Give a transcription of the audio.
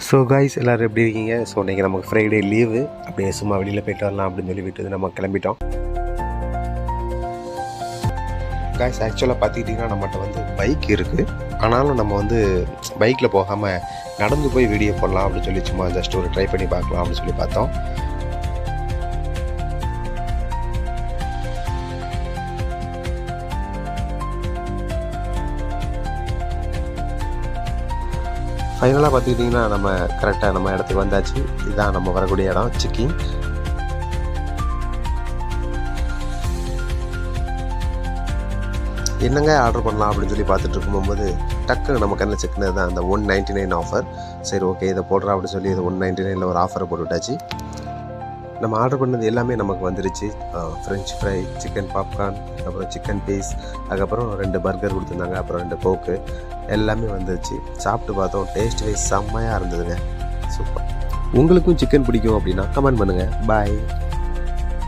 So guys எல்லோரும் எப்படி இருக்கீங்க? ஸோ இன்றைக்கி நமக்கு ஃப்ரைடே லீவு, அப்படியே சும்மா வெளியில் போய்ட்டு வரலாம் அப்படின்னு சொல்லி விட்டு நம்ம கிளம்பிட்டோம். காய்ஸ் ஆக்சுவலாக பார்த்துக்கிட்டிங்கன்னா நம்மகிட்ட வந்து பைக் இருக்குது, ஆனாலும் நம்ம வந்து பைக்கில் போகாமல் நடந்து போய் வீடியோ போடலாம் அப்படின்னு சொல்லி சும்மா ஜஸ்ட் ஒரு ட்ரை பண்ணி பார்க்கலாம் அப்படின்னு சொல்லி பார்த்தோம். ஃபைனலாக பார்த்துக்கிட்டிங்கன்னா நம்ம கரெக்டாக நம்ம இடத்துக்கு வந்தாச்சு. இதுதான் நம்ம வரக்கூடிய இடம், சிக்கிங். என்னங்க ஆர்டர் பண்ணலாம் அப்படின்னு சொல்லி பார்த்துட்டு இருக்கும்போது டக்குன்னு நம்ம கண்ணில் சிக்கினது தான் அந்த 199 ஆஃபர். சரி ஓகே இதை போடுறா அப்படின்னு சொல்லி இது 199 ஒரு ஆஃபரை போட்டுவிட்டாச்சு. நம்ம ஆர்டர் பண்ணது எல்லாமே நமக்கு வந்துருச்சு. ஃப்ரெஞ்ச் ஃப்ரை, சிக்கன் பாப்கார்ன், அப்புறம் சிக்கன் பீஸ், அதுக்கப்புறம் 2 பர்கர் கொடுத்துருந்தாங்க, அப்புறம் 2 கோக்கு எல்லாமே வந்துருச்சு. சாப்பிட்டு பார்த்தோம், டேஸ்ட் வைஸ் செம்மையாக இருந்ததுங்க, சூப்பர். உங்களுக்கும் சிக்கன் பிடிக்கும் அப்படின்னா கமெண்ட் பண்ணுங்கள். பாய்.